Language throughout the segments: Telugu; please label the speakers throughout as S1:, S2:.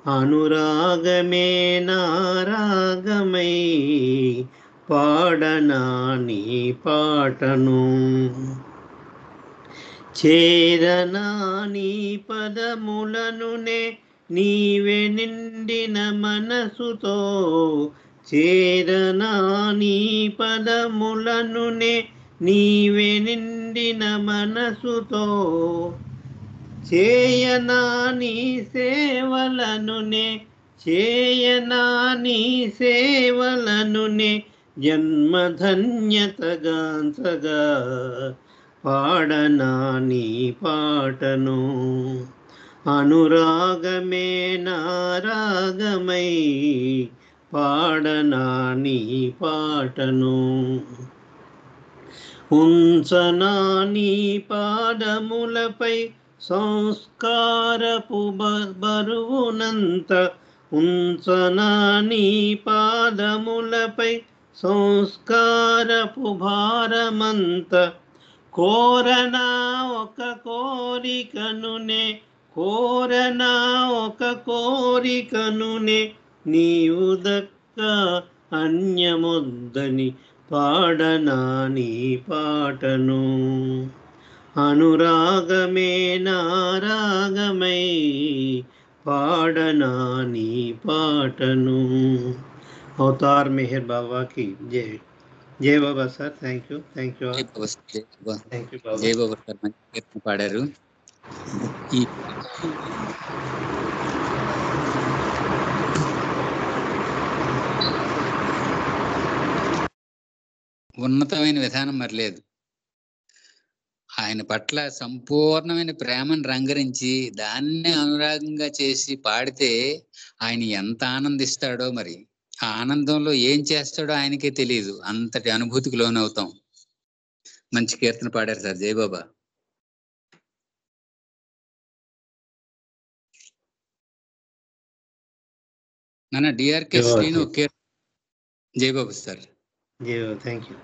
S1: అనురాగమే నారాగమై పాడనా నీ పాటను. చేరనా నీ పదములనునే నీవే నిండిన మనసుతో. చేరనా నీ పదములనునే నీవే నిండిన మనసుతో. చేయనా నీ సేవలనునే చేయనా నీ సేవలనునే జన్మధన్యతగాంచగా పాడనా నీ పాటను. అనురాగమే నారాగమై పాడనా నీ పాటను. ఉంచనా నీ పాదములపై సంస్కారపు బరువునంత. ఉంచనా నీ పాదములపై సంస్కారపు భారమంత. కోరనా ఒక కోరికనునే కోరనా ఒక కోరికనునే నీవు దక్క అన్యమొద్దని పాడనా నీ పాటను. అనురాగమే నారాగమై పాడనా నీ పాటను. అవతార్ మెహర్ బాబా की जय. జై Baba sir. Thank you. Thank you. Thank you Baba.
S2: జై బాబా సార్, మంచి కీర్తన పాడారు. ఈ ఉన్నతమైన విధానం మరి లేదు. ఆయన పట్ల సంపూర్ణమైన ప్రేమను రంగరించి దాన్నే అనురాగంగా చేసి పాడితే ఆయన ఎంత ఆనందిస్తాడో మరి. ఆ ఆనందంలో ఏం చేస్తాడో ఆయనకే తెలియదు. అంతటి అనుభూతికి లోనవుతాం. మంచి కీర్తన పాడారు సార్. జై బాబా. మన డిఆర్కే శ్రీను జై బాబు సార్.
S1: జై బాబా. Thank you.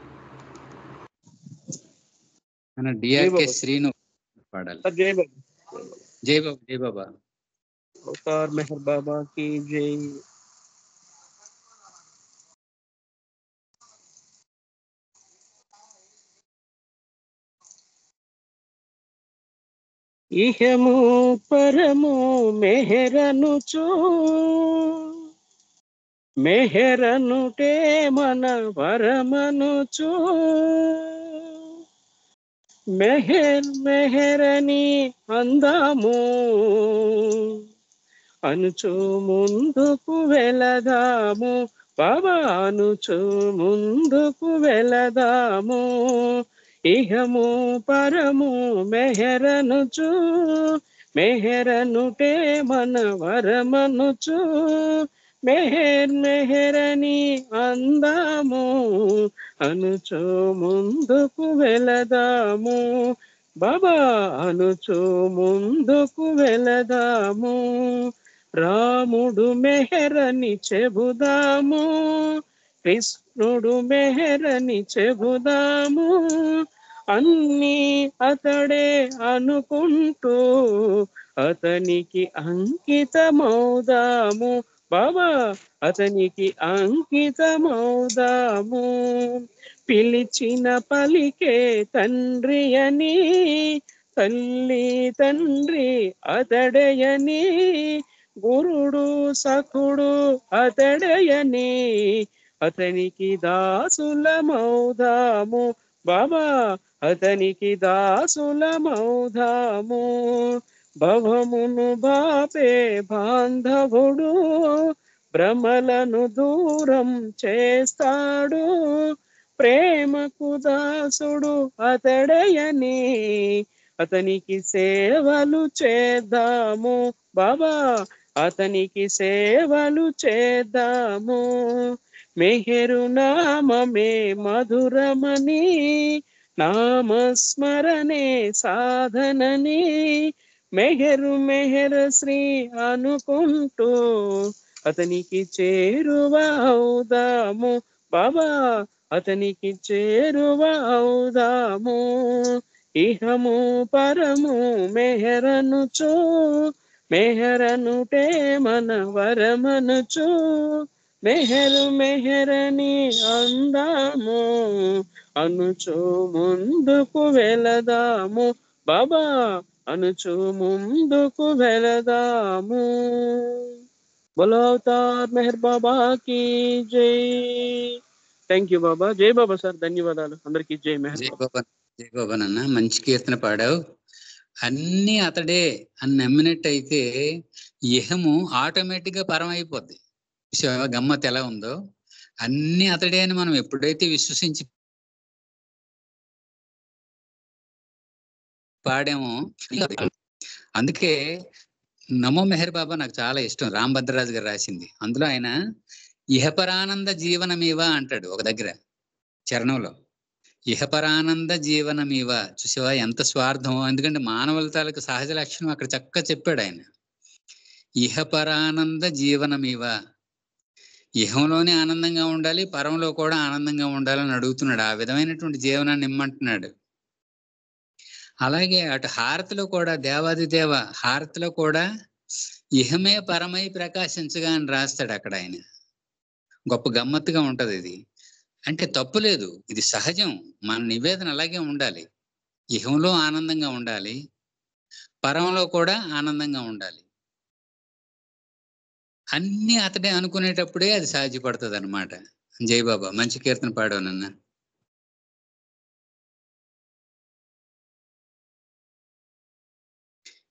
S2: మన డిఆర్కే శ్రీను పాడాలి.
S3: జై బాబా.
S2: జై బాబా. జై బాబా.
S3: అవతార్ మెహర్ బాబా की जय. ఇహము పరము మెహరనుచు మెహరనుటే మన వరమనుచు. మెహరని అందాము అనుచు ముందుకు వెళదాము బాబా. అనుచు ముందుకు వెళదాము. ఇహము పరము మెహరనుచు మెహరనుటే మన వరమనుచు. మెహరని అందాము అనుచు ముందుకు వెళదాము బాబా. అనుచు ముందుకు వెళదాము. రాముడు మెహరని చెబుదాము, కృష్ణుడు మెహరని చెబుదాము. అన్నీ అతడే అనుకుంటూ అతనికి అంకితమౌదాము బాబా. అతనికి అంకితమౌదాము. పిలిచిన పలికే తండ్రి అని, తల్లి తండ్రి అతడయని, గురుడు సఖుడు అతడయని అతనికి దాసులమౌదాము బాబా. అతనికి దాసులమౌదాము. భవమును బాపే బాంధవుడు భ్రమలను దూరం చేస్తాడు. ప్రేమకు దాసుడు అతడయని అతనికి సేవలు చేద్దాము బాబా. అతనికి సేవలు చేద్దాము. మెహరు నామమే మధురమని, నామస్మరణే సాధనని, మెహరు మెహరు శ్రీ అనుకుంటూ అతనికి చేరువ అవుదాము బాబా. అతనికి చేరువ అవుదాము. ఇహము పరము మెహరనుచు మెహరనుటే మన వరమనుచు మెహరు మెహరని అందాము అనుచు ముందుకు వెళదాము బాబా అనుచు ముందుకు వెళదాము. బోలో అవతార్ మెహర్ బాబా కి జై. Thank you Baba. జై బాబా సార్, ధన్యవాదాలు అందరికి. జై మెహర్ బాబా.
S2: జై బాబా నాన్న, మంచి కీర్తన పాడావు. అన్ని అతడే అని నమ్మినట్టయితే ఇహము ఆటోమేటిక్ గా పరం అయిపోద్ది. గమ్మత్ ఎలా ఉందో, అన్ని అతడే అని మనం ఎప్పుడైతే విశ్వసించి పాడామో, అందుకే నమో మెహర్ బాబా నాకు చాలా ఇష్టం. రాంభద్రరాజు గారు రాసింది. అందులో ఆయన ఇహపరానంద జీవనమీవ అంటాడు ఒక దగ్గర చరణంలో. ఇహపరానంద జీవనమీవ. చూసావా ఎంత స్వార్థం. ఎందుకంటే మానవుల తాలూకు సహజ లక్షణం అక్కడ చక్కగా చెప్పాడు ఆయన. ఇహపరానంద జీవనమీవ. ఇహంలోనే ఆనందంగా ఉండాలి, పరంలో కూడా ఆనందంగా ఉండాలని అడుగుతున్నాడు. ఆ విధమైనటువంటి జీవనాన్ని ఇమ్మంటున్నాడు. అలాగే అటు హారతిలో కూడా దేవాదిదేవ హారతిలో కూడా ఇహమే పరమై ప్రకాశించగా అని రాస్తాడు అక్కడ ఆయన. గొప్ప గమ్మత్తుగా ఉంటది ఇది. అంటే తప్పు లేదు, ఇది సహజం. మన నివేదన అలాగే ఉండాలి. ఇహంలో ఆనందంగా ఉండాలి, పరంలో కూడా ఆనందంగా ఉండాలి. అన్ని అతడే అనుకునేటప్పుడే అది సాధ్యపడుతుంది అనమాట. జై బాబా, మంచి కీర్తన పాడావు నాన్న.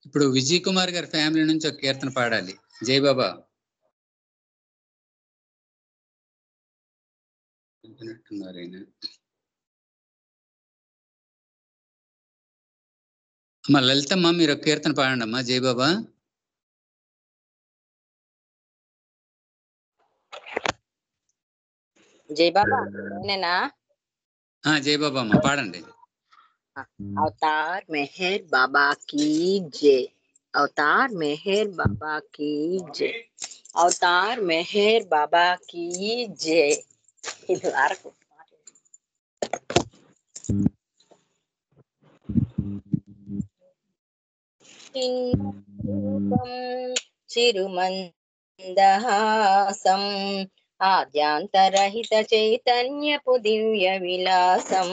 S2: ఇప్పుడు విజయ్ కుమార్ గారి ఫ్యామిలీ నుంచి ఒక కీర్తన పాడాలి. జై బాబా. అమ్మా లలితమ్మ, మీరు ఒక కీర్తన పాడండి అమ్మా. జై బాబా.
S4: జై బాబా నేనా?
S2: జై బాబా అమ్మ, పాడండి.
S4: అవతార్ మెహర్ బాబా కీ జై. అవతార్ మెహర్ బాబా కీ జై. అవతార్ మెహర్ బాబా కీ జై. ఇది వరకు చిరుమందహాసం ఆద్యాంతరహిత చైతన్యపు దివ్య విలాసం.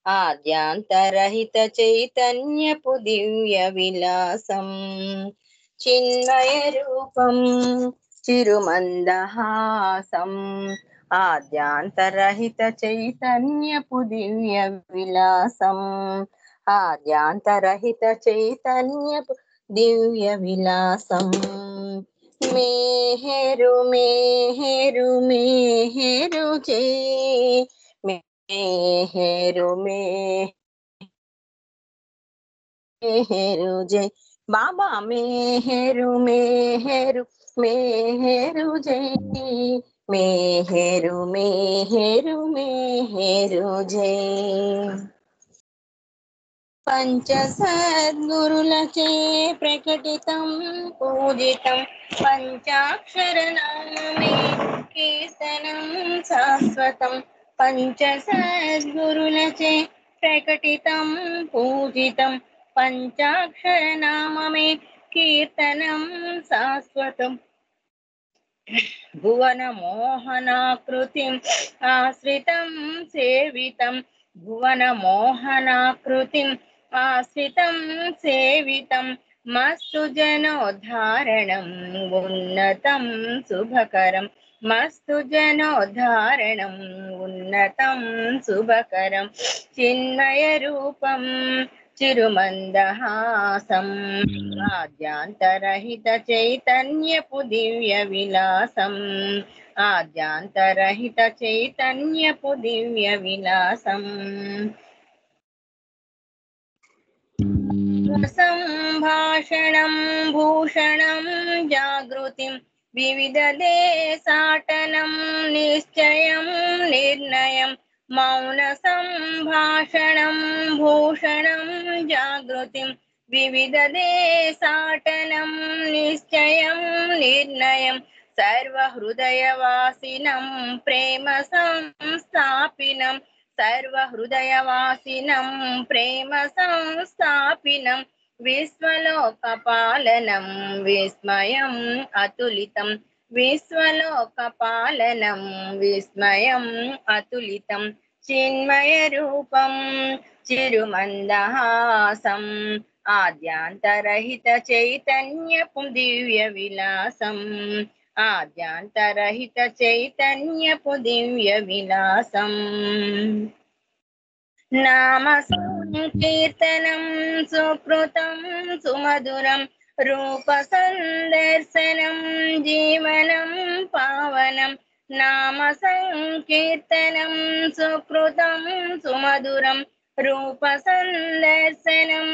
S4: ఆద్యాంతరహిత చైతన్యపు దివ్య విలాసం. చిన్మయ రూపం చిరుమందహాసం ఆద్యాంతరహిత చైతన్యపు దివ్య విలాసం. ఆద్యాంతరహిత చైతన్యపు దివ్య విలాసం. మేహేరు మేహేరు మేహేరు జై. మేహేరు మేహేరు జై బాబా. మేహేరు మేహేరు మేహేరు జై. మేహేరు మేహేరు మేహేరు జై. పంచ సద్గురులచే ప్రకటితం పూజితం పంచాక్షరనామే కీర్తనం శాశ్వతం. పంచ సద్గురులచే ప్రకటితం పూజితం పంచాక్షరనామే కీర్తనం శాశ్వతం. భువన మోహనాకృతిం ఆశ్రితం సేవితం. భువన మోహనాకృతిం ఆశ్రితం సేవితం. మస్తు జనోద్ధారణం ఉన్నతం శుభకరం. మస్తు జనోద్ధారణం ఉన్నతం శుభకరం. చిన్మయ రూపం చిరుమందహాసం ఆద్యాంతరహిత చైతన్యపు దివ్య విలాసం. ఆద్యాంతరహిత చైతన్యపు దివ్య విలాసం. సంభాషణం భూషణం జాగృతిం వివిధ దేశాటనం నిశ్చయం నిర్ణయం. మౌన సంభాషణం భూషణం జాగృతిం వివిధ దేశాటనం నిశ్చయం నిర్ణయం. సర్వహృదయవాసినం ప్రేమ సంస్థాపినం. సర్వహృదయవాసినం ప్రేమ సంస్థాపినం. విశ్వలోకపాలనం విస్మయం అతులితం విశ్వలోకపాలనం విస్మయం అతులితం చిన్మయ రూపం చిరుమందహాసం ఆద్యాంతరహిత చైతన్యపు దివ్య విలాసం ఆద్యాంతరహిత చైతన్యపు దివ్య విలాసం నామ సంకీర్తనం సుకృతం సుమధురం రూప సందర్శనం జీవనం పావనం నామ సంకీర్తనం సుకృతం సుమధురం రూప సందర్శనం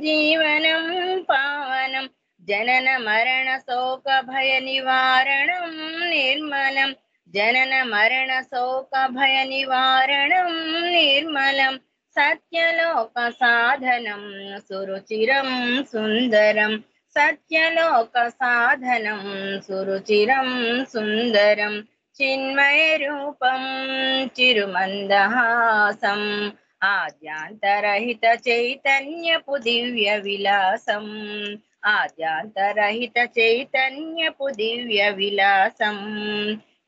S4: జీవనం పావనం జనన మరణ శోక భయ నివారణం నిర్మలం జనన మరణ శోక భయ నివారణం నిర్మలం సత్యలోక సాధనం సురుచిరం సుందరం సత్యలోక సాధనం సురుచిరం సుందరం చిన్మయ రూపం చిరుమందహాసం ఆద్యాంతరహిత చైతన్యపు దివ్య విలాసం ఆద్యాంతరహిత చైతన్యపు దివ్య విలాసం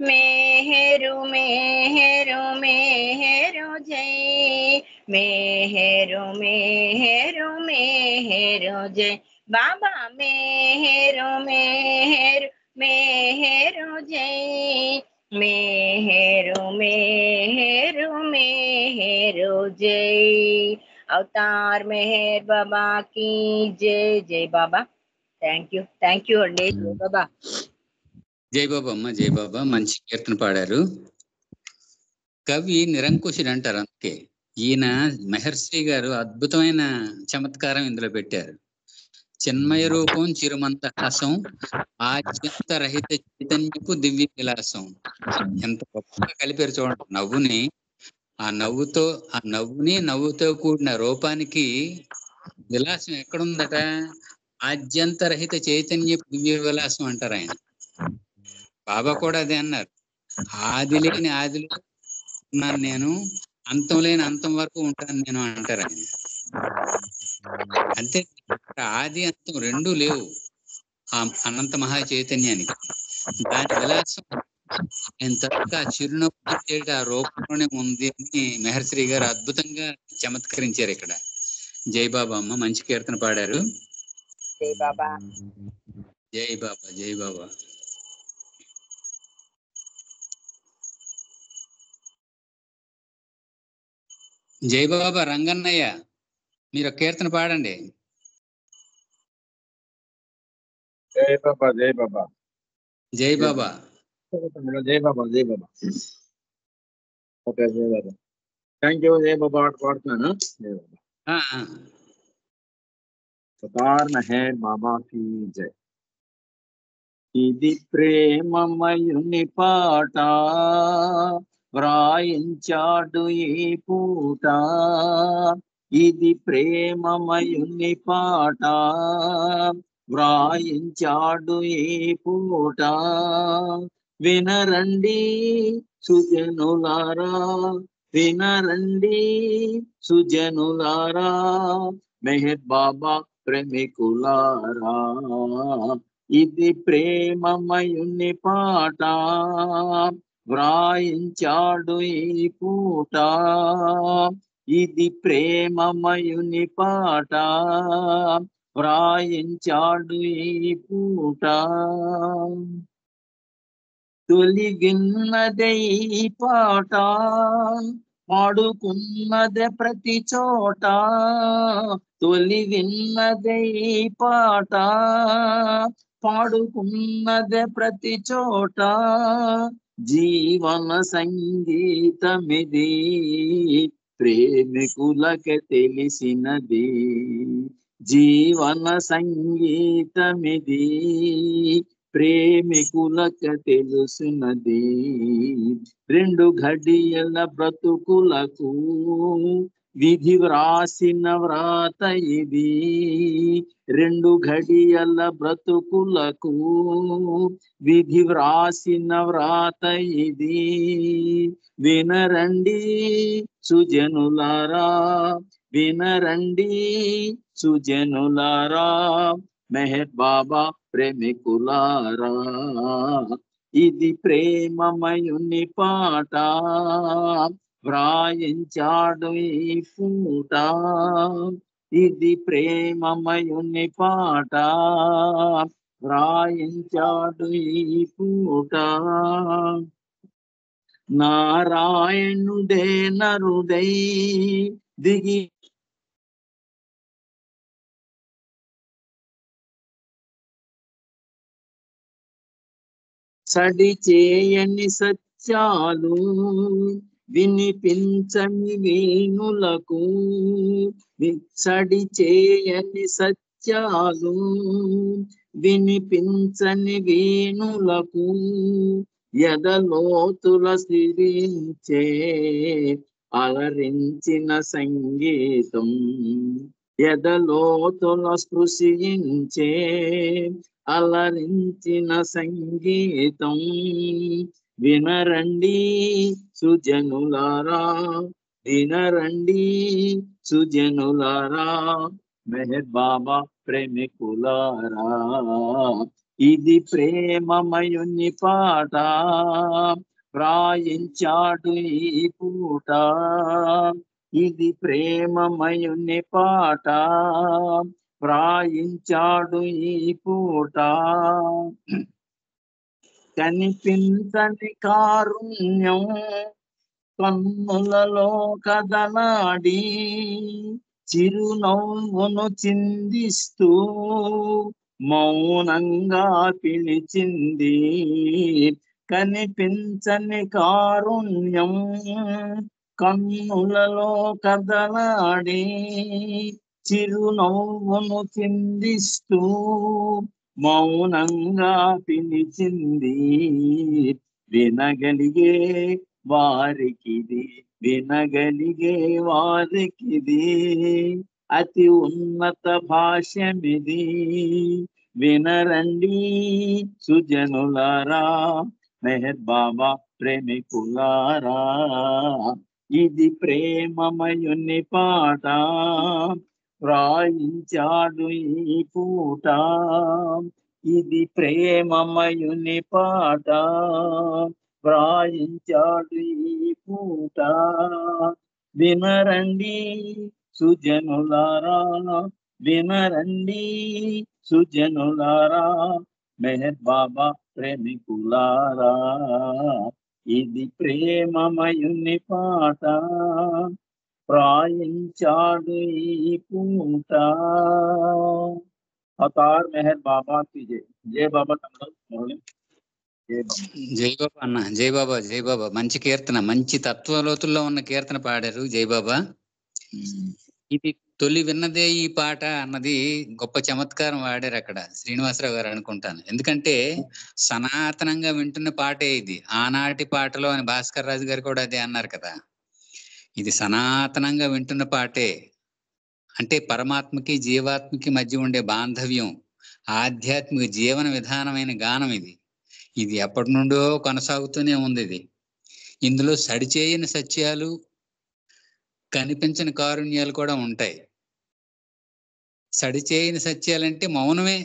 S4: మేహేరు మేహేరు మేహేరు జై మేహేరు మేహేరు మేహేరు జై బాబా మేహేరు మేహేరు మేహేరు జై మేహేరు మేహేరు మేహేరు జై అవతార్ మెహర్ బాబా की జై జై బాబా థ్యాంక్ యూ అండి జై బాబా
S2: జై బాబా అమ్మ జై బాబా మంచి కీర్తన పాడారు. కవి నిరంకుశుడు అంటారు, అందుకే ఈయన మహర్షి గారు అద్భుతమైన చమత్కారం ఇందులో పెట్టారు. చిన్మయ రూపం చిరుమందహాసం ఆద్యంత రహిత చైతన్యపు దివ్య విలాసం. ఎంత గొప్పగా కలిపారు చూడండి. ఆ నవ్వుతో కూడిన రూపానికి విలాసం ఎక్కడుందట? ఆద్యంత రహిత చైతన్యపు దివ్య విలాసం అంటారు ఆయన. బాబా కూడా అదే అన్నారు, ఆది లేని ఆదిలో ఉన్నాను నేను, అంతం లేని అంతం వరకు ఉంటాను నేను అంటారు ఆయన. అంతే, ఆది అంతం రెండూ లేవు ఆ అనంత మహా చైతన్యానికి. దాని విలాసం ఎంత చిరునవ్వు ఆ రూపంలోనే ఉంది అని మెహర్శ్రీ గారు అద్భుతంగా చమత్కరించారు ఇక్కడ. జై బాబా అమ్మ, మంచి కీర్తన పాడారు.
S4: జై బాబా
S2: జై బాబా జై బాబా. జై బాబా రంగన్నయ్య, మీరు కీర్తన పాడండి.
S5: జై బాబా జై బాబా
S2: జై బాబా
S5: జై బాబా జై బాబా. ఓకే, జై బాబా. Thank you. జై బాబా పాడుతున్నాను. జై బాబా. అవతార్ మెహర్ బాబా की జై. ఇది ప్రేమమయుని పాట, వ్రాయించాడు ఈ పూట. ఇది ప్రేమమయుని పాట, వ్రాయించాడు ఈ పూట. వినరండి సుజనులారా, వినరండి సుజనులారా, మెహర్ బాబా ప్రేమికులారా. ఇది ప్రేమమయుని పాట, వ్రాయించాడు ఈ పూట. ఇది ప్రేమమయుని పాట, వ్రాయించాడు ఈ పూట. తొలిగిన్నదే ఈ పాట, పాడుకున్నదే ప్రతి చోట. తొలి విన్నదే ఈ పాట, పాడుకున్నదే ప్రతి చోట. జీవన సంగీతమిది, ప్రేమికులకే తెలిసినది. జీవన సంగీతమిది, ప్రేమికులకు తెలుసునది. రెండు ఘడియల బ్రతుకులకు విధి వ్రాసిన వ్రాత ఇది. రెండు ఘడియల బ్రతుకులకు విధి వ్రాసిన వ్రాత ఇది. వినరండి సుజనులారా, వినరండి సుజనులారా మెహర్ బాబా ప్రేమికులారా ఇది ప్రేమమయుని పాట వ్రాయించాడు ఈ పూట ఇది ప్రేమమయుని పాట వ్రాయించాడు ఈ పూట నారాయణుడే నరుడై దిగి సడి చేయని సత్యాలు వినిపించని వేణులకు సడి చేయని సత్యాలు వినిపించని వేణులకు ఎదలోతుల సిరించే అలరించిన సంగీతం ఎదలోతుల స్పృశించే అలరించిన సంగీతం వినరండి సుజనులారా వినరండి సుజనులారా మెహర్ బాబా ప్రేమికులారా ఇది ప్రేమమయుని పాట వ్రాయించాడు ఈ పూట ఇది ప్రేమమయుని పాట వ్రాయించాడు ఈ పూట కనిపించని కారుణ్యం కన్నులలో కదలాడి చిరునవ్వును చిందిస్తూ మౌనంగా పిలిచింది కనిపించని కారుణ్యం కన్నులలో కదలాడి చిరునవ్వును చిందిస్తూ మౌనంగా పిలిచింది వినగలిగే వారికిది వినగలిగే వారికిది అతి ఉన్నత భాష్యమిది వినరండి సుజనులారా మెహర్ బాబా ప్రేమికులారా ఇది ప్రేమమయుని పాట వ్రాయించాడు ఈ పూట ఇది ప్రేమమయుని పాట వ్రాయించాడు ఈ పూట వినరండి సుజనులారా వినరండి సుజనులారా మెహర్ బాబా ప్రేమికులారా ఇది ప్రేమమయుని పాట వ్రాయించాడు ఈ పూట అవతార్ మెహర్ బాబా की जय जय बाबा తమ్ముడు
S2: జై బాబా అన్న జై బాబా జై బాబా మంచి కీర్తన మంచి తత్వలోతుల్లో ఉన్న కీర్తన పాడారు జై బాబా ఇది తొలి విన్నదే ఈ పాట అన్నది గొప్ప చమత్కారం వాడారు అక్కడ శ్రీనివాసరావు గారు అనుకుంటాను ఎందుకంటే సనాతనంగా వింటున్న పాటే ఇది ఆనాటి పాటలో అని భాస్కర్ రాజు గారు కూడా అదే అన్నారు కదా ఇది సనాతనంగా వింటున్న పాటే అంటే పరమాత్మకి జీవాత్మకి మధ్య ఉండే బాంధవ్యం ఆధ్యాత్మిక జీవన విధానమైన గానం ఇది ఇది ఎప్పటి నుండో కొనసాగుతూనే ఉంది ఇది ఇందులో సడిచేయని సత్యాలు కనిపించని కారుణ్యాలు కూడా ఉంటాయి సడిచేయని సత్యాలంటే మౌనమే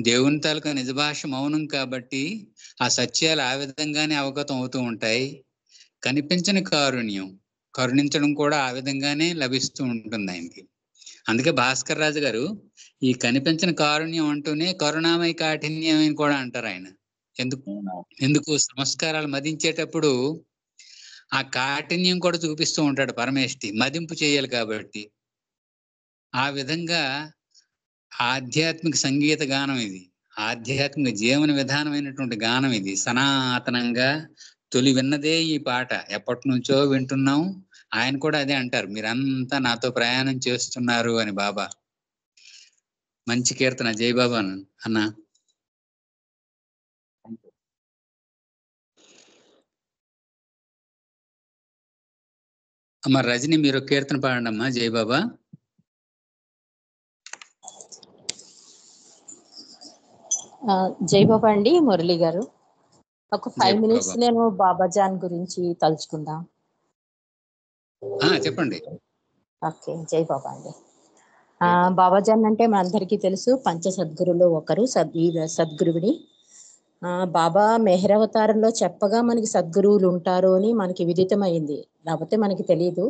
S2: దేవుని తాలూకా నిజభాష మౌనం కాబట్టి ఆ సత్యాలు ఆ విధంగానే అవగతం అవుతూ ఉంటాయి కనిపించని కారుణ్యం కరుణించడం కూడా ఆ విధంగానే లభిస్తూ ఉంటుంది ఆయనకి అందుకే భాస్కర్ రాజు గారు ఈ కనిపించిన కారుణ్యం అంటూనే కరుణామయ కాఠిన్యం అని కూడా అంటారు ఆయన ఎందుకు సంస్కారాలు మదించేటప్పుడు ఆ కాఠిన్యం కూడా చూపిస్తూ ఉంటాడు పరమేష్ఠి మదింపు చేయాలి కాబట్టి ఆ విధంగా ఆధ్యాత్మిక సంగీత గానం ఇది ఆధ్యాత్మిక జీవన విధానమైనటువంటి గానం ఇది సనాతనంగా తొలి విన్నదే ఈ పాట ఎప్పటి నుంచో వింటున్నాం ఆయన కూడా అదే అంటారు మీరంతా నాతో ప్రయాణం చేస్తున్నారు అని బాబా మంచి కీర్తన జై బాబా అన్న అమ్మ రజని మీరు కీర్తన పాడండి అమ్మా జై బాబా
S6: జై బాబా అండి మురళి గారు ఒక 5 minutes నేను బాబాజాన్ గురించి తలుచుకుందాం
S2: చెప్పండి
S6: ఓకే జై బాబా అండి బాబాజాన్ అంటే మనందరికీ తెలుసు, పంచ సద్గురులో ఒకరు. ఈ సద్గురువుని బాబా మెహరవతారంలో చెప్పగా మనకి సద్గురువులు ఉంటారు అని మనకి విదితమైంది, లేకపోతే మనకి తెలియదు.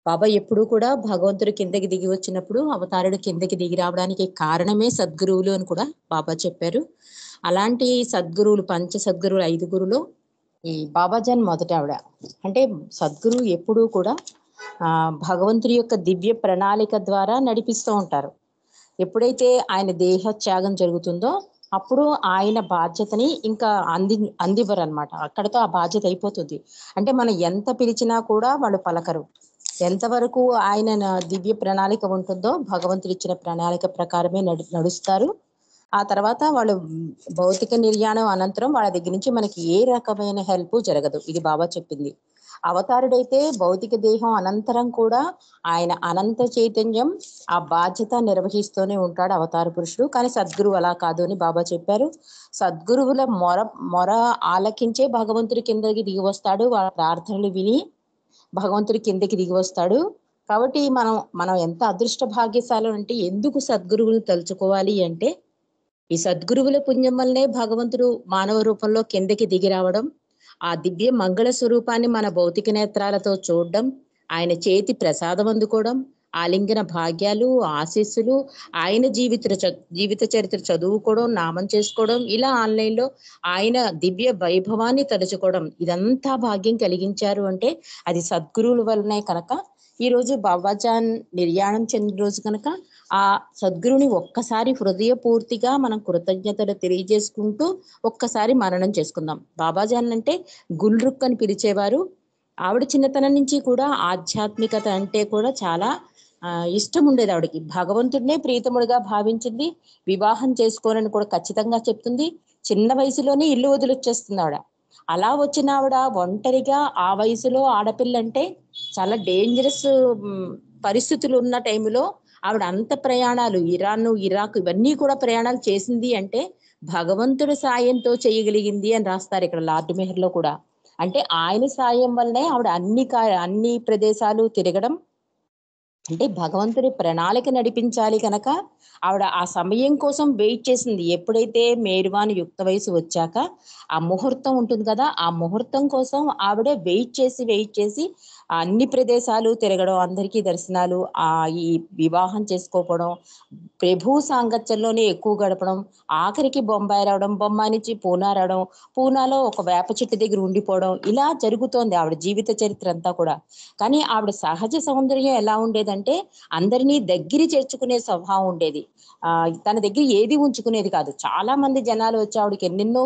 S6: బాబా ఎప్పుడు కూడా భగవంతుడు కిందకి దిగి వచ్చినప్పుడు అవతారుడు కిందకి దిగి రావడానికి కారణమే సద్గురువులు అని కూడా బాబా చెప్పారు. అలాంటి సద్గురువులు, పంచ సద్గురువులు, 5గురులో ఈ బాబాజాన్ మొదట ఆవిడ. అంటే సద్గురు ఎప్పుడూ కూడా భగవంతుడి యొక్క దివ్య ప్రణాళిక ద్వారా నడిపిస్తూ ఉంటారు. ఎప్పుడైతే ఆయన దేహ త్యాగం జరుగుతుందో అప్పుడు ఆయన బాధ్యతని ఇంకా అందివ్వరు అనమాట. అక్కడితో ఆ బాధ్యత అయిపోతుంది. అంటే మనం ఎంత పిలిచినా కూడా వాళ్ళు పలకరు. ఎంతవరకు ఆయన దివ్య ప్రణాళిక ఉంటుందో భగవంతుడు ఇచ్చిన ప్రణాళిక ప్రకారమే నడుస్తారు. ఆ తర్వాత వాళ్ళు భౌతిక నిర్యాణం అనంతరం వాళ్ళ దగ్గర నుంచి మనకి ఏ రకమైన హెల్ప్ జరగదు. ఇది బాబా చెప్పింది. అవతారుడైతే భౌతిక దేహం అనంతరం కూడా ఆయన అనంత చైతన్యం ఆ బాధ్యత నిర్వహిస్తూనే ఉంటాడు అవతార పురుషుడు. కానీ సద్గురువు అలా కాదు అని బాబా చెప్పారు. సద్గురువుల మొర ఆలకించే భగవంతుడి కిందకి దిగి వస్తాడు. వాళ్ళ ప్రార్థనలు విని భగవంతుడి కిందకి దిగి వస్తాడు. కాబట్టి మనం ఎంత అదృష్ట భాగ్యశాలు అంటే, ఎందుకు సద్గురువులు తలుచుకోవాలి అంటే, ఈ సద్గురువుల పుణ్యం వల్లనే భగవంతుడు మానవ రూపంలో కిందకి దిగి రావడం, ఆ దివ్య మంగళ స్వరూపాన్ని మన భౌతిక నేత్రాలతో చూడడం, ఆయన చేతి ప్రసాదం అందుకోవడం, ఆలింగన భాగ్యాలు, ఆశీస్సులు, ఆయన జీవిత చరిత్ర చదువుకోవడం, నామం చేసుకోవడం, ఇలా ఆన్లైన్లో ఆయన దివ్య వైభవాన్ని తలుచుకోవడం, ఇదంతా భాగ్యం కలిగించారు అంటే అది సద్గురువుల వల్లనే. కనుక ఈరోజు బాబాజాన్ నిర్యాణం చెందిన రోజు కనుక ఆ సద్గురుని ఒక్కసారి హృదయపూర్తిగా మనం కృతజ్ఞతలు తెలియజేసుకుంటూ ఒక్కసారి మననం చేసుకుందాం. బాబాజాన్ అంటే గుల్రుక్ అని పిలిచేవారు. ఆవిడ చిన్నతనం నుంచి కూడా ఆధ్యాత్మికత అంటే కూడా చాలా ఇష్టం ఉండేది ఆవిడకి. భగవంతుడినే ప్రీతముడిగా భావించింది. వివాహం చేసుకోనని కూడా ఖచ్చితంగా చెప్తుంది. చిన్న వయసులోనే ఇల్లు వదిలిచ్చేస్తుంది ఆవిడ. అలా వచ్చిన ఆవిడ ఒంటరిగా ఆ వయసులో ఆడపిల్ల అంటే చాలా డేంజరస్ పరిస్థితులు ఉన్న టైంలో ఆవిడ అంత ప్రయాణాలు, ఇరాన్, ఇరాక్ ఇవన్నీ కూడా ప్రయాణాలు చేసింది అంటే భగవంతుడి సాయంతో చేయగలిగింది అని రాస్తారు ఇక్కడ లార్డ్ మెహర్లో కూడా. అంటే ఆయన సాయం వల్లనే ఆవిడ అన్ని ప్రదేశాలు తిరగడం. అంటే భగవంతుడి ప్రణాళిక నడిపించాలి కనుక ఆవిడ ఆ సమయం కోసం వెయిట్ చేసింది. ఎప్పుడైతే మేరువాని యుక్త వయసు వచ్చాక ఆ ముహూర్తం ఉంటుంది కదా, ఆ ముహూర్తం కోసం ఆవిడ వెయిట్ చేసి అన్ని ప్రదేశాలు తిరగడం, అందరికీ దర్శనాలు, ఈ వివాహం చేసుకోవడం, ప్రభు సాంగత్యంలోనే ఎక్కువ గడపడం, ఆఖరికి బొంబాయి రావడం, బొంబాయి నుంచి పూనా రావడం, పూనాలో ఒక వేప చెట్టు దగ్గర ఉండిపోవడం, ఇలా జరుగుతోంది ఆవిడ జీవిత చరిత్ర అంతా కూడా. కానీ ఆవిడ సహజ సౌందర్యం ఎలా ఉండేదంటే అందరినీ దగ్గర చేర్చుకునే స్వభావం ఉండేది. తన దగ్గర ఏది ఉంచుకునేది కాదు. చాలా మంది జనాలు వచ్చి ఆవిడకి ఎన్నెన్నో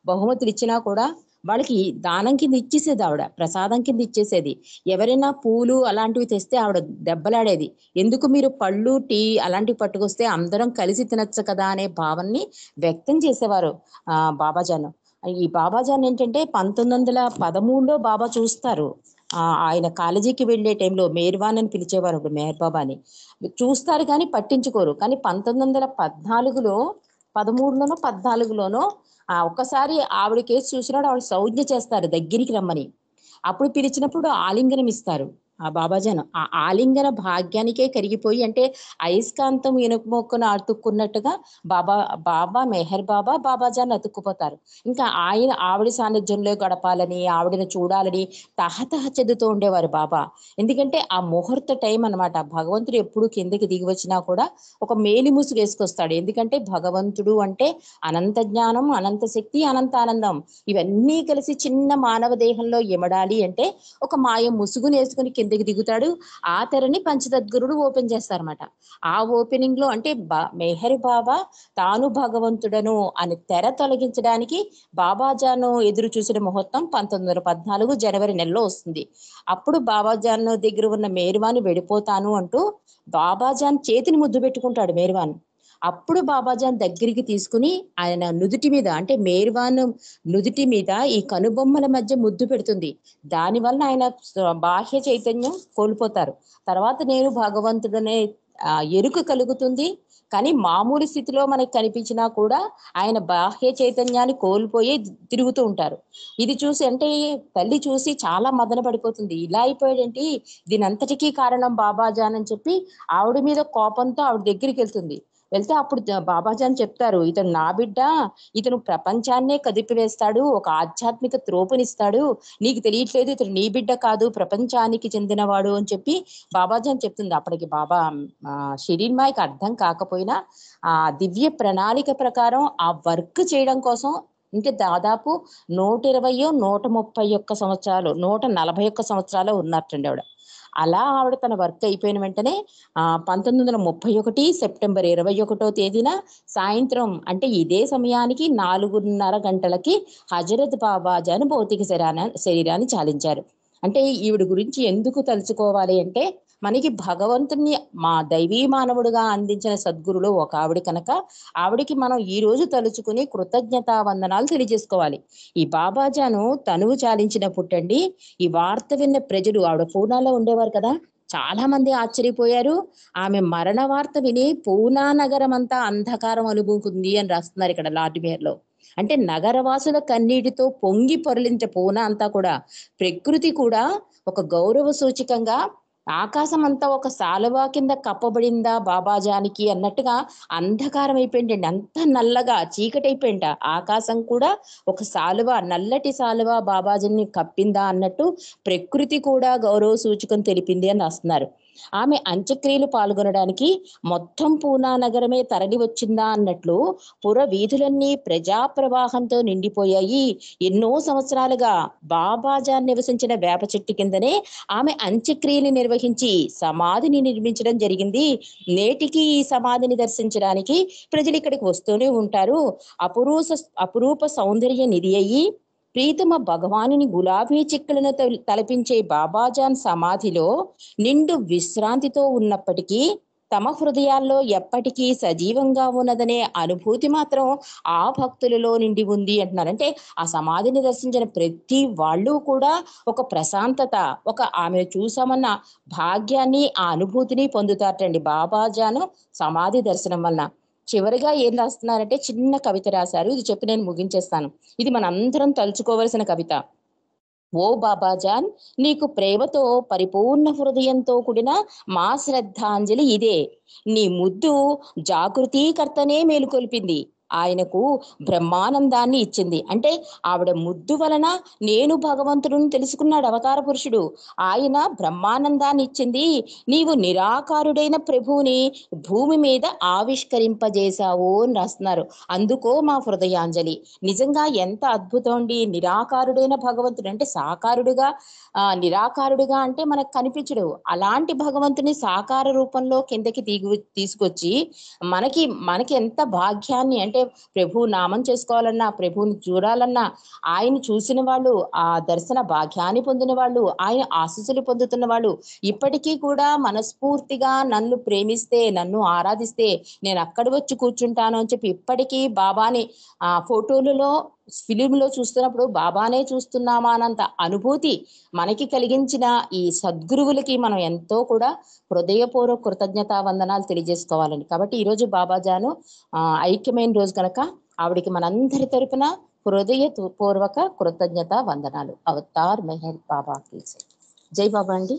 S6: బహుమతులు ఇచ్చినా కూడా వాళ్ళకి దానం కింద ఇచ్చేసేది, ఆవిడ ప్రసాదం కింద ఇచ్చేసేది. ఎవరైనా పూలు అలాంటివి తెస్తే ఆవిడ దెబ్బలాడేది. ఎందుకు మీరు పళ్ళు, టీ అలాంటివి పట్టుకొస్తే అందరం కలిసి తినచ్చు కదా అనే భావాన్ని వ్యక్తం చేసేవారు బాబాజాన్. ఈ బాబాజాన్ ఏంటంటే 1913లో బాబా చూస్తారు. ఆయన కాలేజీకి వెళ్ళే టైంలో మేర్వాన్ అని పిలిచేవారు, మెహర్ బాబాని చూస్తారు కానీ పట్టించుకోరు. కానీ 1914లో 14లోనో ఒక్కసారి ఆవిడ కేసు చూసినాడు. ఆవిడ సౌజ్ఞ చేస్తారు దగ్గరికి రమ్మని. అప్పుడు పిలిచినప్పుడు ఆలింగనం ఇస్తారు ఆ బాబాజాన్. ఆ ఆలింగన భాగ్యానికే కరిగిపోయి, అంటే అయస్కాంతం ఇనుప మొక్కను అతుక్కున్నట్టుగా బాబా మెహర్ బాబాజాన్ అతుక్కుపోతారు. ఇంకా ఆవిడ సాన్నిధ్యంలో గడపాలని, ఆవిడని చూడాలని తహతహ చెందుతూ ఉండేవారు బాబా. ఎందుకంటే ఆ ముహూర్త టైం అనమాట. భగవంతుడు ఎప్పుడు కిందకి దిగి వచ్చినా కూడా ఒక మేలి ముసుగు వేసుకొస్తాడు. ఎందుకంటే భగవంతుడు అంటే అనంత జ్ఞానం, అనంత శక్తి, అనంత ఆనందం, ఇవన్నీ కలిసి చిన్న మానవ దేహంలో ఇమడాలి అంటే ఒక మాయ ముసుగుని వేసుకుని కిందకి దిగుతాడు. ఆ తెరని పంచతద్గురుడు ఓపెన్ చేస్తారన్నమాట. ఆ ఓపెనింగ్ లో అంటే మెహర్ బాబా తాను భగవంతుడను అని తెర తొలగించడానికి బాబాజాను ఎదురు చూసిన ముహూర్తం 1914 జనవరి నెలలో వస్తుంది. అప్పుడు బాబాజాన్ దగ్గర ఉన్న మేర్వాన్ వెళ్ళిపోతాను అంటూ బాబాజాన్ చేతిని ముద్దు పెట్టుకుంటాడు మేర్వాన్. అప్పుడు బాబాజాన్ దగ్గరికి తీసుకుని ఆయన నుదుటి మీద, అంటే మేర్వాన్ నుదుటి మీద ఈ కనుబొమ్మల మధ్య ముద్దు పెడుతుంది. దానివల్ల ఆయన బాహ్య చైతన్యం కోల్పోతారు. తర్వాత నేను భగవంతుడనే ఎరుక కలుగుతుంది. కానీ మామూలు స్థితిలో మనకి కనిపించినా కూడా ఆయన బాహ్య చైతన్యాన్ని కోల్పోయి తిరుగుతూ ఉంటారు. ఇది చూసి అంటే తల్లి చూసి చాలా మదన పడిపోతుంది. ఇలా అయిపోయాడేంటి, దీని అంతటికీ కారణం బాబాజాన్ అని చెప్పి ఆవిడ మీద కోపంతో ఆవిడ దగ్గరికి వెళ్తే అప్పుడు బాబాజాన్ చెప్తారు, ఇతను నా బిడ్డ, ఇతను ప్రపంచాన్నే కదిపివేస్తాడు, ఒక ఆధ్యాత్మిక త్రోపునిస్తాడు, నీకు తెలియట్లేదు, ఇతను నీ బిడ్డ కాదు, ప్రపంచానికి చెందినవాడు అని చెప్పి బాబాజాన్ చెప్తుంది. అప్పటికి బాబా షిరీన్మాయికి అర్థం కాకపోయినా ఆ దివ్య ప్రణాళిక ప్రకారం ఆ వర్క్ చేయడం కోసం ఇంకా దాదాపు 120 131 సంవత్సరాలు 141 సంవత్సరాలు ఉన్నట్టండి ఆవిడ. అలా ఆవిడ తన వర్క్ అయిపోయిన వెంటనే 1931 సెప్టెంబర్ 21వ తేదీన సాయంత్రం అంటే ఇదే సమయానికి 4:30 గంటలకి హజరత్ బాబాజాన్ భౌతిక శరీరాన్ని చాలించారు. అంటే ఈవిడ గురించి ఎందుకు తలుచుకోవాలి అంటే మనకి భగవంతుని మా దైవీ మానవుడిగా అందించిన సద్గురులో ఒక ఆవిడ కనుక ఆవిడికి మనం ఈ రోజు తలుచుకుని కృతజ్ఞతా వందనాలు తెలియజేసుకోవాలి. ఈ బాబాజాను తనువు చాలించినప్పుడండి ఈ వార్త విన్న ప్రజలు, ఆవిడ పూనాలో ఉండేవారు కదా, చాలా మంది ఆశ్చర్యపోయారు. ఆమె మరణ వార్త విని పూనా నగరం అంతా అంధకారం అలుముకుంది అని రాస్తున్నారు ఇక్కడ లార్డ్మేర్లో. అంటే నగరవాసుల కన్నీటితో పొంగి పొరలించే పూనా అంతా కూడా ప్రకృతి కూడా ఒక గౌరవ సూచకంగా ఆకాశం అంతా ఒక సాలువా కింద కప్పబడిందా బాబాజానికి అన్నట్టుగా అంధకారం అయిపోయిందండి. అంత నల్లగా చీకటి అయిపోయింట. ఆకాశం కూడా ఒక సాలువా, నల్లటి సాలువా బాబాజీని కప్పిందా అన్నట్టు ప్రకృతి కూడా గౌరవ సూచకం తెలిపింది అని రాస్తున్నారు. ఆమె అంత్యక్రియలు పాల్గొనడానికి మొత్తం పూనా నగరమే తరలి వచ్చిందా అన్నట్లు పుర వీధులన్నీ ప్రజా ప్రవాహంతో నిండిపోయాయి. ఎన్నో సంవత్సరాలుగా బాబాజాన్ నివసించిన వేప చెట్టు కిందనే ఆమె అంత్యక్రియలు నిర్వహించి సమాధిని నిర్మించడం జరిగింది. నేటికి ఈ సమాధిని దర్శించడానికి ప్రజలు ఇక్కడికి వస్తూనే ఉంటారు. అపురూప సౌందర్య నిధి అయ్యి ప్రీతమ భగవానుని గులాబీ చిక్కులను తలపించే బాబాజాన్ సమాధిలో నిండు విశ్రాంతితో ఉన్నప్పటికీ తమ హృదయాల్లో ఎప్పటికీ సజీవంగా ఉన్నదనే అనుభూతి మాత్రం ఆ భక్తులలో నిండి ఉంది అంటున్నారు. అంటే ఆ సమాధిని దర్శించిన ప్రతి వాళ్ళు కూడా ఒక ప్రశాంతత, ఒక ఆమెను చూసామన్న భాగ్యాన్ని, ఆ అనుభూతిని పొందుతారటండి బాబాజాను సమాధి దర్శనం వలన. చివరిగా ఏం రాస్తున్నారంటే చిన్న కవిత రాశారు, ఇది చెప్పి నేను ముగించేస్తాను. ఇది మనందరం తలుచుకోవలసిన కవిత. ఓ బాబాజాన్, నీకు ప్రేమతో పరిపూర్ణ హృదయంతో కూడిన మా శ్రద్ధాంజలి ఇదే. నీ ముద్దు జాగృతీకర్తనే మేలుకొల్పింది, ఆయనకు బ్రహ్మానందాన్ని ఇచ్చింది. అంటే ఆవిడ ముద్దు వలన నేను భగవంతుడిని తెలుసుకున్నాడు అవతార పురుషుడు. ఆయన బ్రహ్మానందాన్ని ఇచ్చింది. నీవు నిరాకారుడైన ప్రభువుని భూమి మీద ఆవిష్కరింపజేశావు అని రాస్తున్నారు. అందుకో మా హృదయాంజలి. నిజంగా ఎంత అద్భుతం అండి. నిరాకారుడైన భగవంతుడు అంటే సాకారుడుగా, నిరాకారుడుగా అంటే మనకు కనిపించడు. అలాంటి భగవంతుని సాకార రూపంలో కిందకి తీసుకొచ్చి మనకి ఎంత భాగ్యాన్ని, అంటే ప్రభు నామం చేసుకోవాలన్నా, ప్రభువుని చూడాలన్నా, ఆయన చూసిన వాళ్ళు, ఆ దర్శన భాగ్యాన్ని పొందిన వాళ్ళు, ఆయన ఆశీస్సులు పొందుతున్న వాళ్ళు ఇప్పటికీ కూడా మనస్ఫూర్తిగా నన్ను ప్రేమిస్తే, నన్ను ఆరాధిస్తే నేను అక్కడ వచ్చి కూర్చుంటాను అని చెప్పి ఇప్పటికీ బాబాని ఫోటోలలో ఫిలింలో చూస్తున్నప్పుడు బాబానే చూస్తున్నామా అన్నంత అనుభూతి మనకి కలిగించిన ఈ సద్గురువులకి మనం ఎంతో కూడా హృదయపూర్వక కృతజ్ఞతా వందనాలు తెలియజేసుకోవాలండి. కాబట్టి ఈరోజు బాబాజాను ఐక్యమైన రోజు కనుక ఆవిడికి మనందరి తరపున హృదయపూర్వక కృతజ్ఞతా వందనాలు. అవతార్ మెహర్ బాబాకి జై బాబా అండి.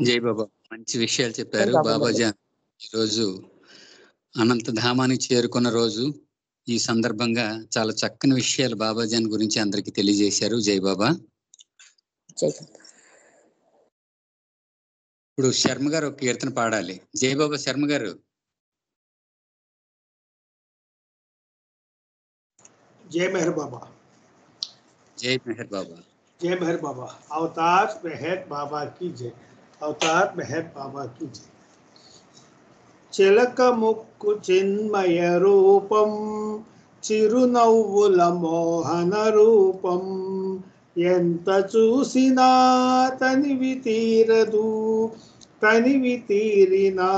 S2: జై బాబా. మంచి విషయాలు చెప్పారు బాబాజాన్. ఈరోజు అనంతధామానికి చేరుకున్న రోజు. ఈ సందర్భంగా చాలా చక్కని విషయాలు బాబాజాన్ గురించి అందరికి తెలియజేశారు. జై బాబా.
S6: జై.
S2: ఇప్పుడు శర్మ గారు ఒక కీర్తన పాడాలి. జై బాబా శర్మ గారు.
S1: జై మెహర్ బాబా.
S2: జై మెహర్ బాబా.
S1: जय मेहर बाबा. अवतार मेहर बाबा की जय. अवतार मेहर बाबा की जय. చిలక ముక్కు చిన్మయ రూపం, చిరునవ్వుల మోహన రూపం, ఎంత చూసినా తనివి తీరదు, తనివి తీరినా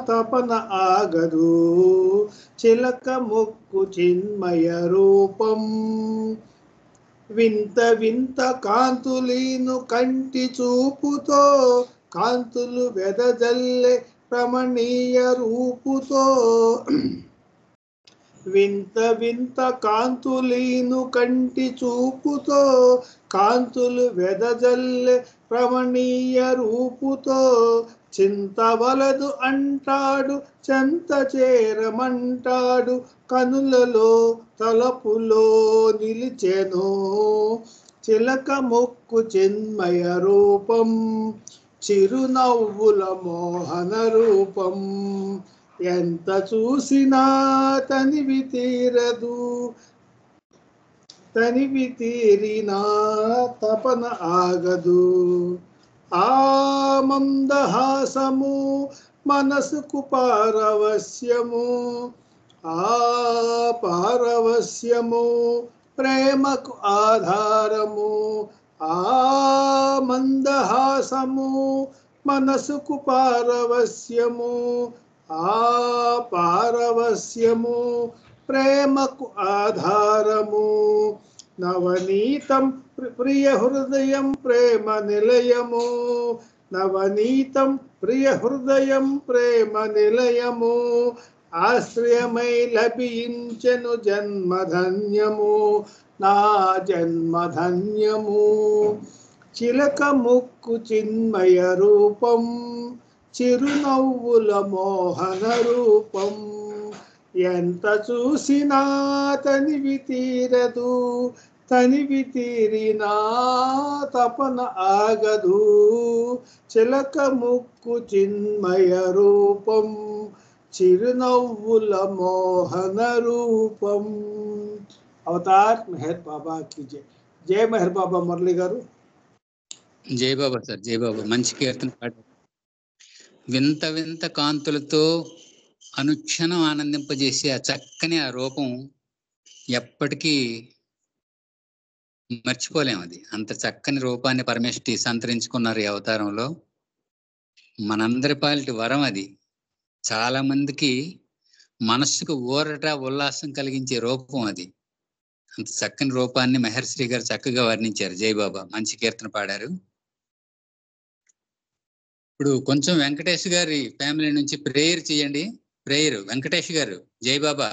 S1: తపన ఆగదు. చిలక ముక్కు చిన్మయ రూపం, వింత వింత కాంతులీను కంటి చూపుతో, కాంతులు వెదజల్లే రమణీయ రూపుతో వింత వింత కాంతులీను కంటి చూపుతో కాంతులు వెదజల్లె రమణీయ రూపుతో చింతవలదు అంటాడు చెంత చేరమంటాడు కనులలో తలపులో నిలిచెను చిలక ముక్కు చిన్మయ రూపం చిరునవ్వుల మోహన రూపం ఎంత చూసినా తనివి తీరదు తనివి తీరినా తపన ఆగదు ఆ మందహాసము మనసుకు పారవస్యము ఆ పారవస్యము ప్రేమకు ఆధారము ఆ మందహాసము మనసుకు పారవస్యము ఆ పారవస్యము ప్రేమకు ఆధారము నవనీతం ప్రియ హృదయం ప్రేమ నిలయము నవనీతం ప్రియ హృదయం ప్రేమ నిలయము ఆశ్రయమై లభించెను జన్మధన్యము నా జన్మధన్యము చిలక ముక్కు చిన్మయ రూపం చిరునవ్వుల మోహన రూపం ఎంత చూసినా తనివి తీరదు తనివి తీరినా తపన ఆగదు చిలక ముక్కు చిన్మయ రూపం చిరునవ్వుల మోహన రూపం. అవతార్ మెహర్ బాబా కి జై. జై మెహర్ బాబా మురళి గారు.
S2: జై బాబా సార్, జై బాబా. మంచి కీర్తన పాడారు. వింత వింత కాంతులతో అనుక్షణం ఆనందింపజేసే ఆ చక్కని ఆ రూపం ఎప్పటికీ మర్చిపోలేము. అది అంత చక్కని రూపాన్ని పరమేశ్వరి సంతరించుకున్నారు ఈ అవతారంలో. మనందరి పాలిటి వరం అది. చాలా మందికి మనస్సుకు ఊరట ఉల్లాసం కలిగించే రూపం అది. అంత చక్కని రూపాన్ని మెహర్శ్రీ గారు చక్కగా వర్ణించారు. జై బాబా. మంచి కీర్తన పాడారు. ఇప్పుడు కొంచెం వెంకటేష్ గారి ఫ్యామిలీ నుంచి ప్రేయర్ చేయండి. ప్రేయర్ వెంకటేష్ గారు. జై బాబా.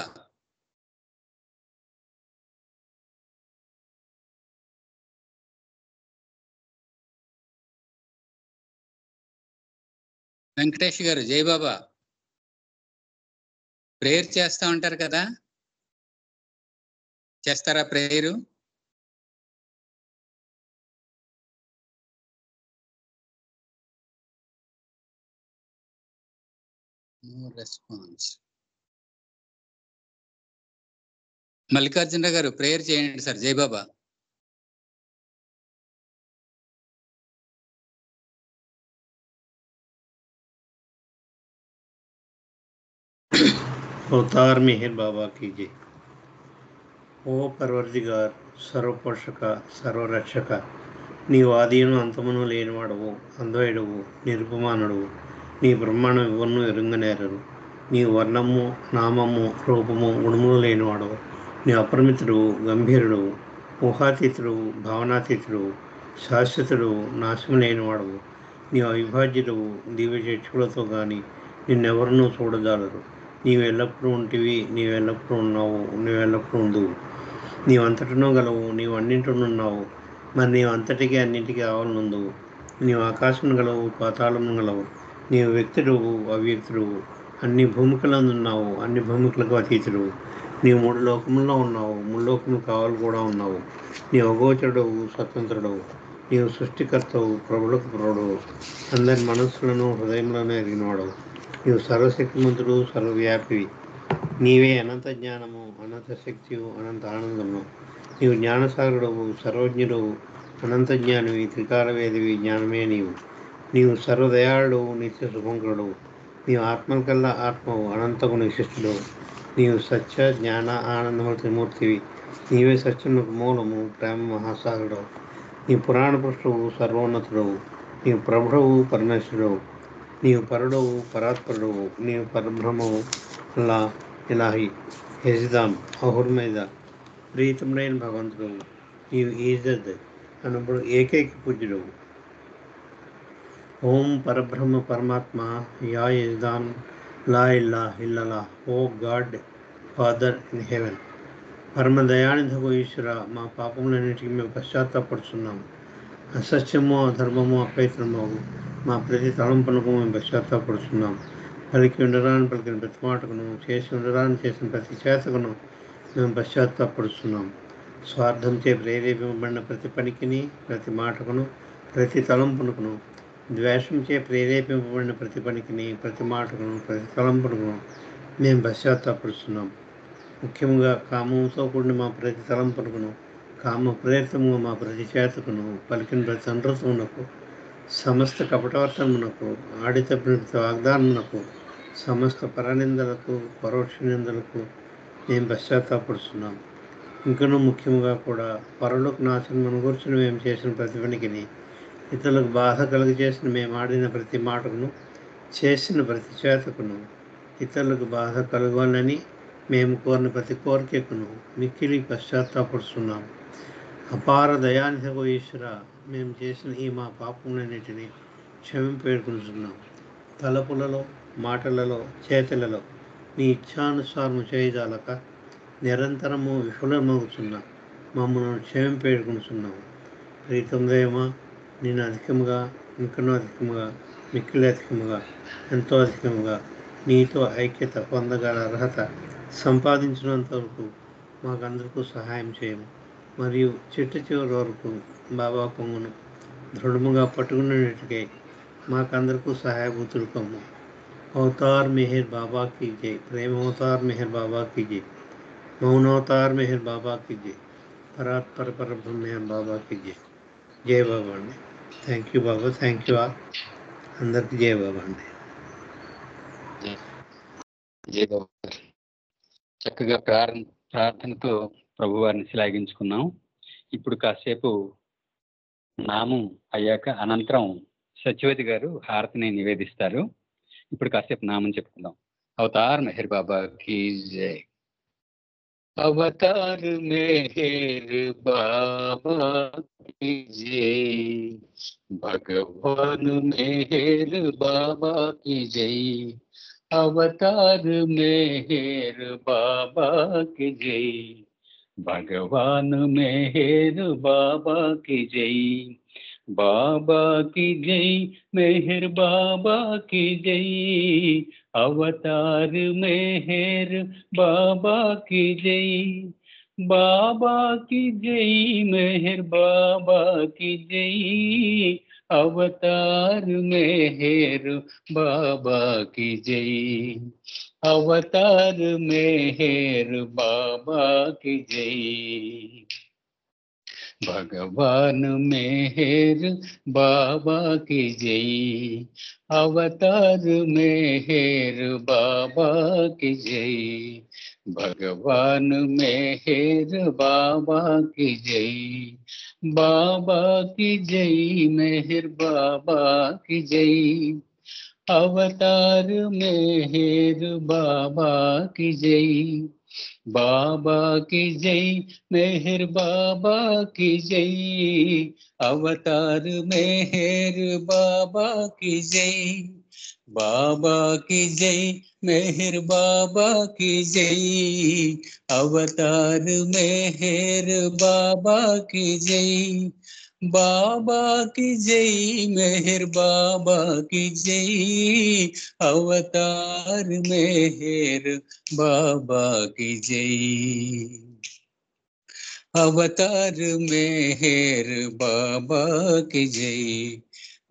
S2: వెంకటేష్ గారు జై బాబా. ప్రేయర్ చేస్తా ఉంటారు కదా, చేస్తారా ప్రేయరు? No response. మల్లికార్జున గారు ప్రేయర్ చేయండి సార్. జై బాబా.
S1: अवतार मेहर बाबा की जय. ఓ పర్వర్దిగార్, సర్వపోషక, సర్వరక్షక, నీవు ఆదియును అంతమును లేనివాడవు, అద్వైడవు, నిరుపమానుడవు. నీ బ్రహ్మాండ వివరణను ఎరుంగనేరరు. నీ వర్ణము, నామము, రూపము, గుణములు లేనివాడవు. నీ అపరిమితుడవు, గంభీరుడవు, ఊహాతీతుడవు, భావనాతీతుడవు, శాశ్వతుడవు, నాశము లేనివాడవు. నీ అవిభాజ్యుడవు. దివ్య చక్షులతో కానీ నిన్నెవరినూ చూడజాలరు. నీవు ఎల్లప్పుడూ ఉంటివి, నీవెల్లప్పుడూ ఉన్నావు, నీవెల్లప్పుడూ ఉండువు. నీవంతటనూ గలవు, నీవు అన్నింటినున్నావు, మరి నీవు అంతటికీ అన్నింటికీ ఆవలనుందువు. నీవు ఆకాశం గలవు, పాతాళమును గలవు. నీవు వ్యక్తుడువు, అవ్యక్తుడువు, అన్ని భూమికలందున్నావు, అన్ని భూమికలకు అతీతుడువు. నీవు 3 లోకముల్లో ఉన్నావు, 3 లోకములు కావాలి కూడా ఉన్నావు. నీవు అగోచరుడవు, స్వతంత్రుడవు. నీవు సృష్టికర్తవు, ప్రభులకు ప్రభుడవు, అందరి మనస్సులను హృదయములను ఎరిగినవాడవు. నీవు సర్వశక్తిమంతుడు, సర్వవ్యాపివి. నీవే అనంత జ్ఞానము, అనంత శక్తియు, అనంత ఆనందము. నీవు జ్ఞానసాగరుడవు, సర్వజ్ఞుడవు, అనంత జ్ఞానివి, త్రికాలవేదివి. జ్ఞానమే నీవు. నీవు సర్వదయాళుడవు, నిత్య శుభంకరుడవు. నీవు ఆత్మలకల్లా ఆత్మవు, అనంతకు విశిష్టుడవు. నీవు సత్య, జ్ఞాన, ఆనందముల త్రిమూర్తివి. నీవే సత్యములకు మూలము, ప్రేమ మహాసాగరుడవు. నీ పురాణ పురుషుడవు, సర్వోన్నతుడవు. నీవు ప్రభుడవు, పరమేశ్వరుడవు. నీవు పరుడవు, పరాత్పరుడవు. నీవు పరబ్రహ్మవు, అల్లా, ఇలాహి, హెజిదాం, అహుర్మైద, ప్రీతముడైన భగవంతుడవు. నీవు ఈజద్ అనబడు ఏకైక పూజ్యుడవు. ఓం పరబ్రహ్మ పరమాత్మ యా యజదాన్ లా ఇల్లా ఇల్లలా ఓ గాడ్ ఫాదర్ ఇన్ హెవెన్. పరమ దయానిధకు ఈశ్వర, మా పాపములన్నిటికీ మేము పశ్చాత్తాపడుతున్నాము. అసత్యము, అధర్మము, అపవిత్రమగు మా ప్రతి తలంపునకు మేము పశ్చాత్తాపడుతున్నాము. పలికి ఉండరాని పలికిన ప్రతి మాటకును, చేసి ఉండరాని చేసిన ప్రతి చేతకును మేము పశ్చాత్తాపడుతున్నాము. స్వార్థంచే ప్రేరేపింపబడిన ప్రతి పనికిని, ప్రతి మాటకును, ప్రతి తలంపునకును, ద్వేషంచే ప్రేరేపింపబడిన ప్రతి పనికిని, ప్రతి మాటకును, ప్రతి తలంపునకును మేము పశ్చాత్తాపడుతున్నాము. ముఖ్యంగా కామంతో కూడిన మా ప్రతి తలంపునకును, కామ ప్రేరితముగా మా ప్రతి చేతకును, పలికిన ప్రతి అనృతమునకు, సమస్త కపటవర్తనమునకు, ఆడితప్పిన ప్రతి వాగ్దానమునకు, సమస్త పరనిందలకు, పరోక్ష నిందలకు మేము పశ్చాత్తాపడుతున్నాము. ఇంకనూ ముఖ్యంగా కూడా పరులకు నాశనం కూర్చుని మేము చేసిన ప్రతి పనికిని, ఇతరులకు బాధ కలుగజేసిన మేము ఆడిన ప్రతి మాటకును, చేసిన ప్రతి చేతకును, ఇతరులకు బాధ కలగాలని మేము కోరిన ప్రతి కోరికకును మిక్కిలి పశ్చాత్తాపడుతున్నాము. అపార దయానిధకు ఈశ్వర, మేము చేసిన ఈ మా పాపములన్నిటినీ క్షమింపేడుకుంటున్నాము. తలపులలో, మాటలలో, చేతులలో నీ ఇచ్ఛానుసారము చేయజాలక నిరంతరము విఫలమవుతున్న మమ్మల్ని క్షమింపేడుకుంటున్నాము. ప్రీతందేమా, నేను అధికముగా, ఇంకనూ అధికముగా, మిక్కిలి అధికముగా, ఎంతో అధికముగా నీతో ఐక్యత పొందగల అర్హత సంపాదించినంత వరకు మాకందరికీ సహాయం చేయము. మరియు చివరి వరకు బాబా కొంగును దృఢముగా పట్టుకునేటికై మాకందరికీ సహాయభూతులు కమ్ము. అవతార్ మెహర్ బాబా की जय. प्रेम अवतार मेहर बाबा की जय. मौन अवतार मेहर बाबा की जय. परात्पर परब्रह्म मेहर बाबा की जय. జై బాబా అండి. Thank you Baba. Thank you all. అందరికీ జై బాబా అండి.
S2: జై బాబా. చక్కగా ప్రార్థనతో ప్రభు వారిని శ్లాఘించుకున్నాం. ఇప్పుడు కాసేపు నామం అయ్యాక అనంతరం సత్యవతి గారు హారతిని నివేదిస్తారు. ఇప్పుడు కాసేపు నామం చెప్పుకుందాం. అవతార్ మెహర్ బాబా కీ జై. అవతార్ మెహర్ బాబా కీ జై. భగవాన్ మెహర్ బాబా కీ జై. అవతార్ మెహర్ బాబా की जय. भगवान मेहर बाबा की जय. बाबा की जय, मेहर बाबा की जय. अवतार मेहर बाबा की जय. बाबा की जय, मेहर बाबा की जय. अवतार मेहर बाबा की जय. अवतार मेहर बाबा की जय. भगवान मेहर बाबा की जय. अवतार मेहर बाबा की जय. भगवान मेहर बाबा की जय. बाबा की जय, मेहर बाबा की जय. अवतार मेहर बाबा की जय. बाबा की जय, मेहर बाबा की जय. अवतार मेहर बाबा की जय. बाबा की जय, मेहर बाबा की जय. अवतार मेहर बाबा की जय. बाबा की जय, मेहर बाबा की जय. अवतार मेहर बाबा की जय. अवतार मेहर बाबा की जय.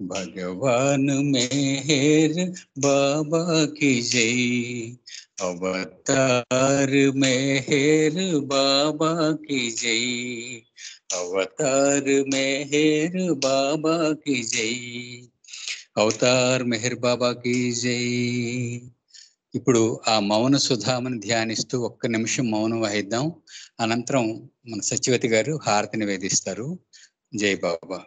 S2: भगवान मेहर बाबा की जय. अवतार मेहर बाबा की जय. अवतार मेहर बाबा की जय. అవతార్ మెహర్ బాబా కీ జై. ఇప్పుడు ఆ మౌన సుధామని ధ్యానిస్తూ ఒక్క నిమిషం మౌనం వహిద్దాం. అనంతరం మన సత్యవతి గారు హారతిని వేదిస్తారు. జై బాబా.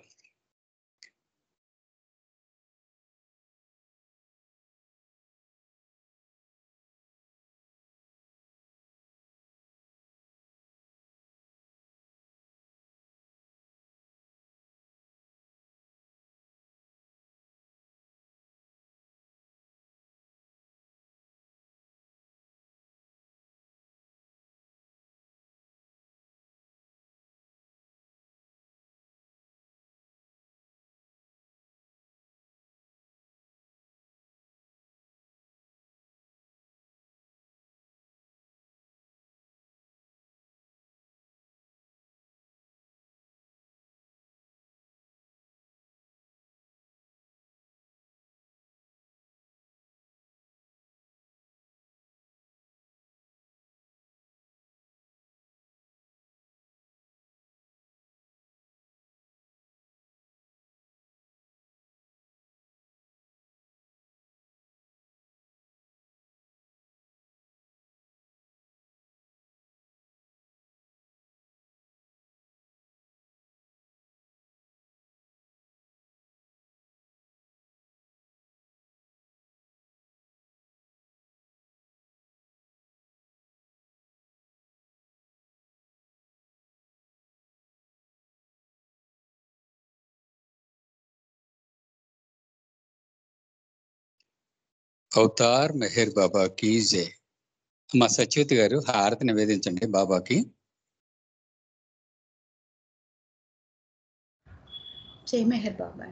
S2: అవతార్ మెహర్ బాబాకి జై. మా సత్యవతి గారు హారతి నివేదించండి బాబాకి.
S7: జై మెహర్ బాబా.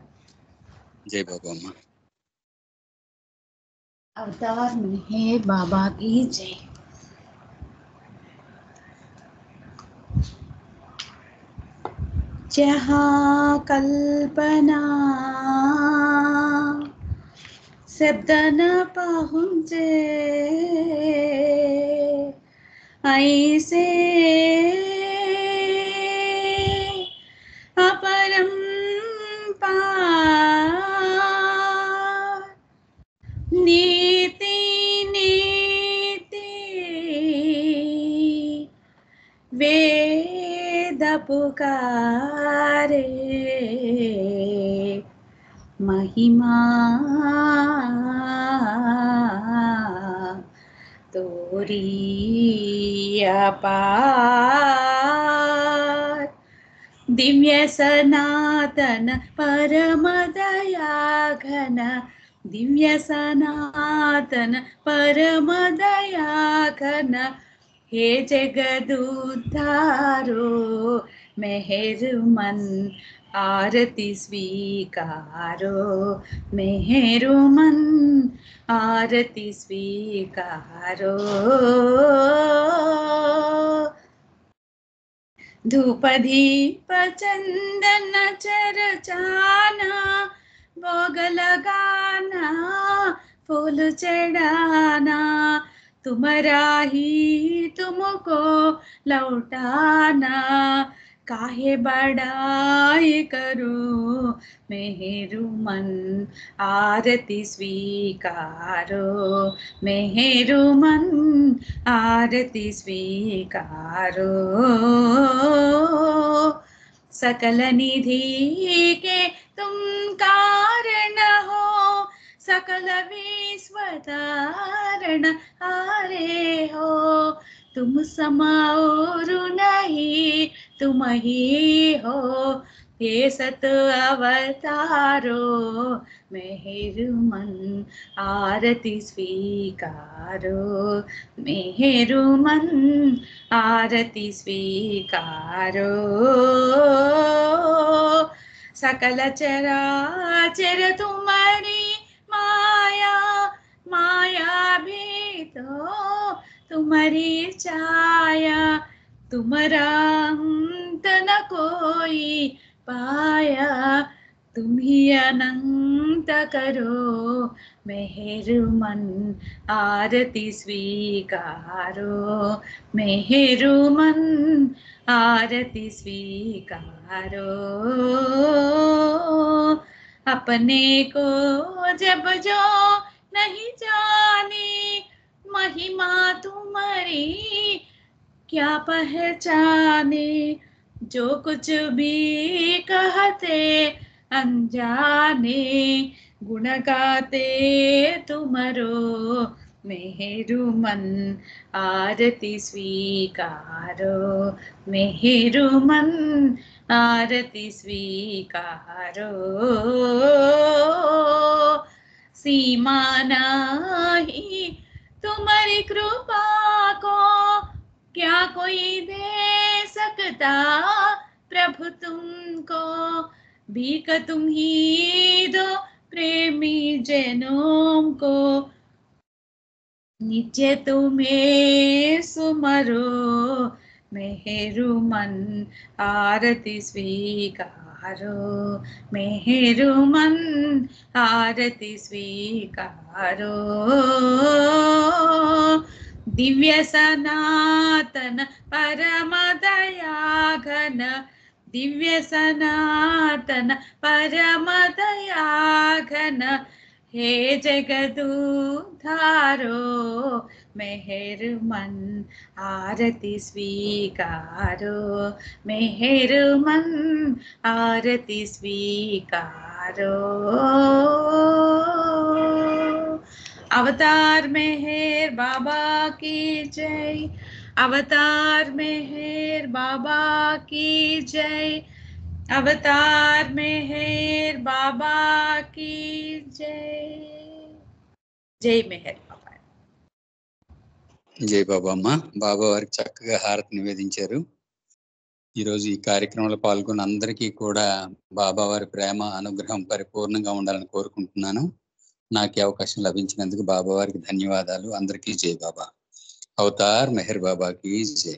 S2: జై బాబా అమ్మ.
S7: అవతార్ మెహర్ బాబాకి జై. जहाँ कल्पना शब्द न पहुँचे ऐसे अपरंपार नीति नीति वेद पुकारे महिमा तोरी अपार दिव्य सनातन परम दया घन दिव्य सनातन परम दया घन हे जगदुद्धारो मेहर मन आरती स्वीकारो मेहर मन आरती स्वीकारो धूप दीप चंदन चर्चाना भोग लगाना फूल चढ़ाना तुम्हारा ही तुमको लौटाना काहे बड़ाई करो मेहरु मन आरती स्वीकारो मेहरु मन आरती स्वीकारो सकल निधि के तुम कारण हो सकल विश्व धारण हारे हो तुम समाओर नहीं तुम ही हो हे सत अवतारो मेहर मन आरती स्वीकारो मेहर मन आरती स्वीकारो सकल चराचर तुम्हारी माया माया भी तो तुम्हारी छाया तुम्हारा अंत न कोई पाया तुम ही अनंत करो मेहर मन आरती स्वीकारो मेहर मन आरती स्वीकारो अपने को जब जो नहीं जाने महिमा तुम्हारी क्या पहचाने जो कुछ भी कहते अनजाने गुण गाते तुम्हारो मेहरु मन आरती स्वीकारो मेहरु मन आरती स्वीकारो सीमा नहीं तुम्हारी कृपा को क्या कोई दे सकता प्रभु तुमको भीख तुम ही दो प्रेमी जनों को नित्य तुम्हें सुमरो मेहरु मन आरती स्वीकारो मेहरु मन आरती स्वीकारो दिव्य सनातन परम दया घन दिव्य सनातन परम दया घन हे जगदुद्धारो मेहर मन आरती स्वीकारो मेहर मन आरती स्वीकारो अवतार मेहर बाबा की जय अवतार मेहर बाबा की जय अवतार मेहर बाबा की जय। జై మెహర్ బాబా.
S2: జై బాబా అమ్మ. బాబా వారికి చక్కగా హారతి నివేదించారు. ఈరోజు ఈ కార్యక్రమంలో పాల్గొన్న అందరికీ కూడా బాబా వారి ప్రేమ అనుగ్రహం పరిపూర్ణంగా ఉండాలని కోరుకుంటున్నాను. నాకు ఈ అవకాశం లభించినందుకు బాబా వారికి ధన్యవాదాలు. అందరికీ జై బాబా. అవతార్ మెహర్ బాబాకి జై.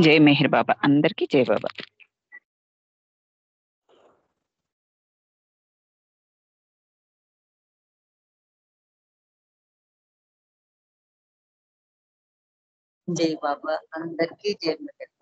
S4: జై మెహర్ బాబా. అందరికీ జై బాబా.
S6: జై బాబా. అందరికీ జై మెహర్.